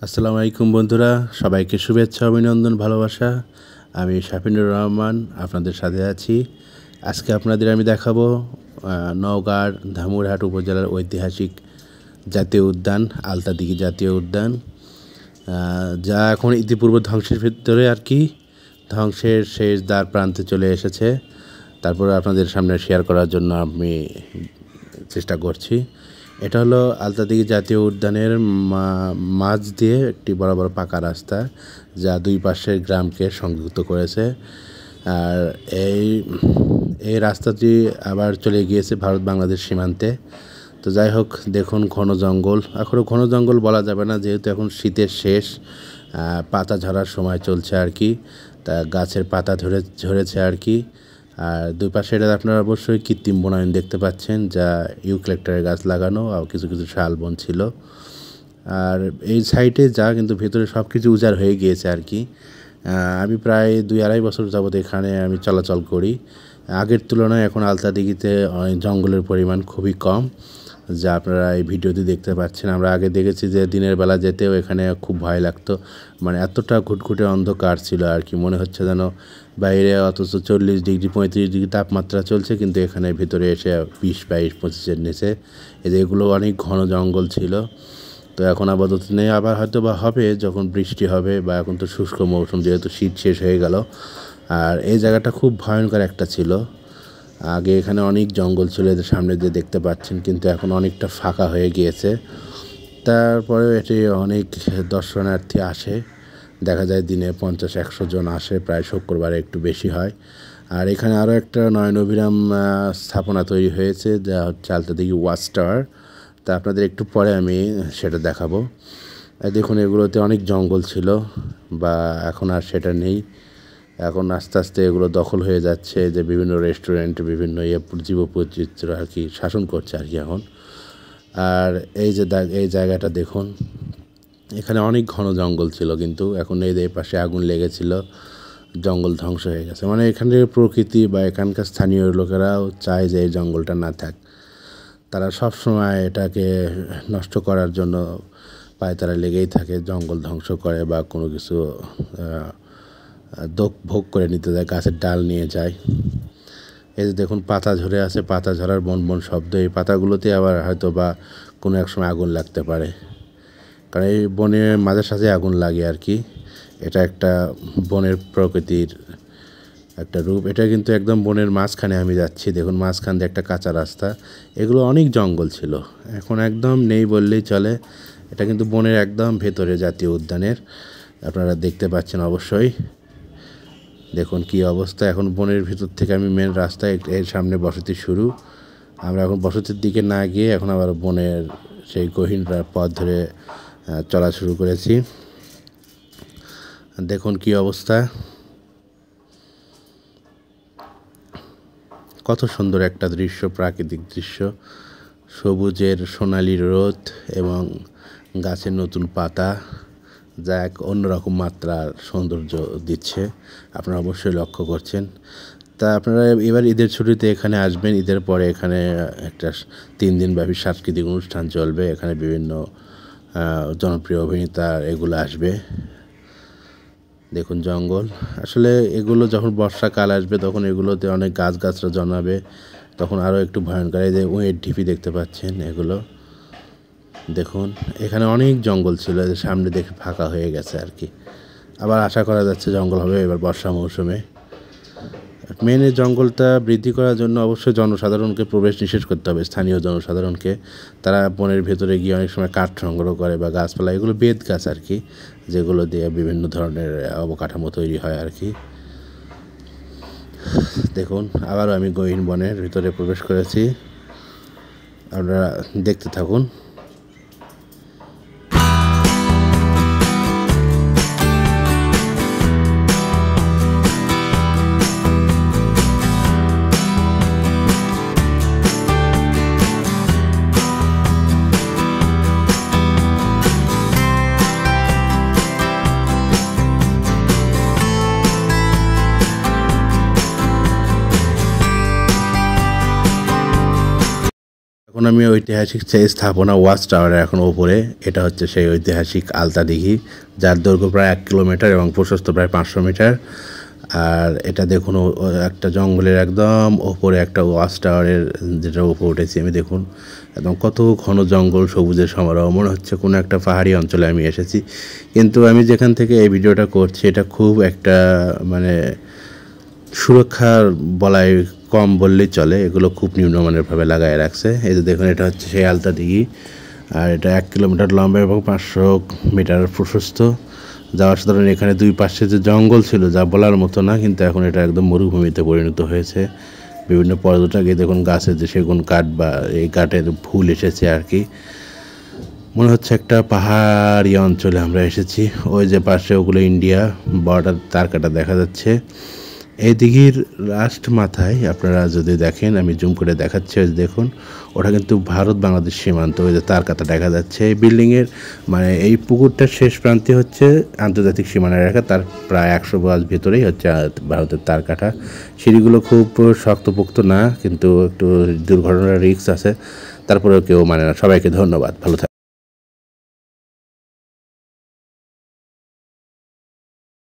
আসসালামু আলাইকুম বন্ধুরা, সবাইকে শুভেচ্ছা, অভিনন্দন, ভালোবাসা। আমি শাফিনুর রহমান আপনাদের সাথে আছি। আজকে আপনাদের আমি দেখাবো নওগাঁর ধামুরহাট উপজেলার ঐতিহাসিক জাতীয় উদ্যান আলতাদিঘি জাতীয় উদ্যান, যা এখন ইতিপূর্বে ধ্বংসের ভিতরে আর কি, ধ্বংসের শেষ দ্বার প্রান্তে চলে এসেছে। তারপরে আপনাদের সামনে শেয়ার করার জন্য আমি চেষ্টা করছি। এটা হলো আলতাদিঘি জাতীয় উদ্যানের মাঝ দিয়ে একটি বড় বড় পাকা রাস্তা, যা দুই পাশের গ্রামকে সংযুক্ত করেছে। আর এই রাস্তাটি আবার চলে গিয়েছে ভারত বাংলাদেশ সীমান্তে। তো যাই হোক, দেখুন ঘন জঙ্গল, এখনও ঘন জঙ্গল বলা যাবে না, যেহেতু এখন শীতের শেষ, পাতা ঝরার সময় চলছে আর কি। তা গাছের পাতা ঝরেছে আর কি। আর দুই পাশে এটা আপনারা অবশ্যই কৃত্রিম বনায়ন দেখতে পাচ্ছেন, যা ইউক্যালিপটাসের গাছ লাগানো আর কিছু কিছু শাল বন ছিল। আর এই সাইডে যা কিন্তু ভেতরে সব কিছু উজাড় হয়ে গিয়েছে আর কি। আমি প্রায় 2-2.5 বছর যাবত এখানে আমি চলাচল করি। আগের তুলনায় এখন আলতাদিঘিতে জঙ্গলের পরিমাণ খুবই কম, যা আপনারা এই ভিডিওতে দেখতে পাচ্ছেন। আমরা আগে দেখেছি যে দিনের বেলা যেতেও এখানে খুব ভয় লাগতো, মানে এতটা ঘুটঘুটে অন্ধকার ছিল আর কি। মনে হচ্ছে যেন বাইরে অথচ 40 ডিগ্রি 35 ডিগ্রি তাপমাত্রা চলছে, কিন্তু এখানে ভিতরে এসে 20-22-25-এর নিচে। এগুলো অনেক ঘন জঙ্গল ছিল। তো এখন আপাতত নেই, আবার হয়তো বা হবে যখন বৃষ্টি হবে, বা এখন তো শুষ্ক মৌসুম, যেহেতু শীত শেষ হয়ে গেল। আর এই জায়গাটা খুব ভয়ঙ্কর একটা ছিল। আগে এখানে অনেক জঙ্গল ছিল, এদের সামনে যে দেখতে পাচ্ছেন, কিন্তু এখন অনেকটা ফাঁকা হয়ে গিয়েছে। তারপরেও এটি অনেক দর্শনার্থী আসে, দেখা যায় দিনে 50-100 জন আসে, প্রায় শুক্রবারে একটু বেশি হয়। আর এখানে আরও একটা নয়নবিরাম স্থাপনা তৈরি হয়েছে, যা হচ্ছে আলতাদিঘি ওয়াচ টাওয়ার। তা আপনাদের একটু পরে আমি সেটা দেখাবো। দেখুন, এগুলোতে অনেক জঙ্গল ছিল, বা এখন আর সেটা নেই। এখন আস্তে আস্তে এগুলো দখল হয়ে যাচ্ছে, যে বিভিন্ন রেস্টুরেন্ট, বিভিন্ন জীববৈচিত্র্য আর কি শাসন করছে আর কি এখন। আর এই জায়গাটা দেখুন, এখানে অনেক ঘন জঙ্গল ছিল, কিন্তু এখন এই পাশে আগুন লেগেছিল, জঙ্গল ধ্বংস হয়ে গেছে। মানে এখানের প্রকৃতি বা এখানকার স্থানীয় লোকেরাও চায় যে এই জঙ্গলটা না থাক। তারা সব সময় এটাকে নষ্ট করার জন্য তারা লেগেই থাকে, জঙ্গল ধ্বংস করে বা কোনো কিছু ভোগ করে নিতে যায়, গাছের ডাল নিয়ে যায়। এই যে দেখুন, পাতা ঝরে আছে, পাতা ঝরার বন বন শব্দ। এই পাতাগুলোতে আবার হয়তো বা কোনো এক সময় আগুন লাগতে পারে, কারণ এই বনের মাঝে সাঝে আগুন লাগে আর কি। এটা একটা বনের প্রকৃতির একটা রূপ। এটা কিন্তু একদম বনের মাঝখানে আমি যাচ্ছি, দেখুন মাঝখান দিয়ে একটা কাঁচা রাস্তা। এগুলো অনেক জঙ্গল ছিল, এখন একদম নেই বললেই চলে। এটা কিন্তু বনের একদম ভেতরে জাতীয় উদ্যানের, আপনারা দেখতে পাচ্ছেন অবশ্যই। দেখুন কি অবস্থা, এখন বনের ভিতর থেকে আমি মেন রাস্তায়, এর সামনে বসতি শুরু। আমরা এখন বসতির দিকে না গিয়ে এখন আবার বনের সেই গহীন পথ ধরে চলা শুরু করেছি। দেখুন কি অবস্থা, কত সুন্দর একটা দৃশ্য, প্রাকৃতিক দৃশ্য। সবুজের সোনালি রোদ এবং গাছের নতুন পাতা, যা এক অন্যরকম মাত্রার সৌন্দর্য দিচ্ছে, আপনারা অবশ্যই লক্ষ্য করছেন। তা আপনারা এবার ঈদের ছুটিতে এখানে আসবেন। ঈদের পরে এখানে একটা 3 দিনব্যাপী সাংস্কৃতিক অনুষ্ঠান চলবে। এখানে বিভিন্ন জনপ্রিয় অভিনেতা এগুলো আসবে। দেখুন জঙ্গল, আসলে এগুলো যখন বর্ষাকাল আসবে তখন এগুলোতে অনেক গাছগাছরা জন্মাবে, তখন আরও একটু ভয়ঙ্কর। এই যে উঁয়ের ঢিপি দেখতে পাচ্ছেন, এগুলো দেখুন। এখানে অনেক জঙ্গল ছিল, এদের সামনে দেখে ফাঁকা হয়ে গেছে আর কি। আবার আশা করা যাচ্ছে জঙ্গল হবে এবার বর্ষা মৌসুমে। মেন এই জঙ্গলটা বৃদ্ধি করার জন্য অবশ্যই জনসাধারণকে প্রবেশ নিষেধ করতে হবে, স্থানীয় জনসাধারণকে। তারা বনের ভেতরে গিয়ে অনেক সময় কাঠ সংগ্রহ করে বা গাছপালা, এগুলো বেত গাছ আর কি, যেগুলো দিয়ে বিভিন্ন ধরনের অবকাঠামো তৈরি হয় আর কি। দেখুন, আবারও আমি গহীন বনের ভিতরে প্রবেশ করেছি, আপনারা দেখতে থাকুন। এখন আমি ঐতিহাসিক সেই স্থাপনা ওয়াচ টাওয়ারের এখন ওপরে। এটা হচ্ছে সেই ঐতিহাসিক আলতা দিঘি, যার দৈর্ঘ্য প্রায় 1 কিলোমিটার এবং প্রশস্ত প্রায় 500 মিটার। আর এটা দেখুন একটা জঙ্গলের একদম ওপরে একটা ওয়াচ টাওয়ারের যেটা উপরে উঠেছি আমি, দেখুন একদম কত ঘন জঙ্গল, সবুজের সমারোহ, মনে হচ্ছে কোনো একটা পাহাড়ি অঞ্চলে আমি এসেছি। কিন্তু আমি যেখান থেকে এই ভিডিওটা করছি এটা খুব একটা মানে সুরক্ষার বলাই কম বললেই চলে, এগুলো খুব নিম্নমানেরভাবে লাগায় রাখছে। এই যে দেখুন এটা হচ্ছে সেই আলতা দিঘি, আর এটা 1 কিলোমিটার লম্বা এবং 500 মিটার প্রশস্ত। যাওয়ার সাধারণ এখানে দুই পাশে যে জঙ্গল ছিল যা বলার মতো না, কিন্তু এখন এটা একদম মরুভূমিতে পরিণত হয়েছে। বিভিন্ন পর্যটকে দেখুন গাছের যে সেগুন কাঠ বা এই কাঠের ফুল এসেছে আর কি, মনে হচ্ছে একটা পাহাড়ি অঞ্চলে আমরা এসেছি। ওই যে পাশে ওগুলো ইন্ডিয়া বর্ডার তারকাটা দেখা যাচ্ছে। এই দিঘির লাস্ট মাথায় আপনারা যদি দেখেন, আমি জুম করে দেখাচ্ছি, ওই দেখুন ওটা কিন্তু ভারত বাংলাদেশ সীমান্ত। ওই যে তারকাটা দেখা যাচ্ছে এই বিল্ডিংয়ের, মানে এই পুকুরটার শেষ প্রান্তে হচ্ছে আন্তর্জাতিক সীমানা রেখা, তার প্রায় 100 গজ ভেতরেই হচ্ছে ভারতের তারকাটা। সিঁড়িগুলো খুব শক্তপোক্ত না, কিন্তু একটু দুর্ঘটনার রিস্ক আছে, তারপরেও কেউ মানে না। সবাইকে ধন্যবাদ, ভালো থাকবেন।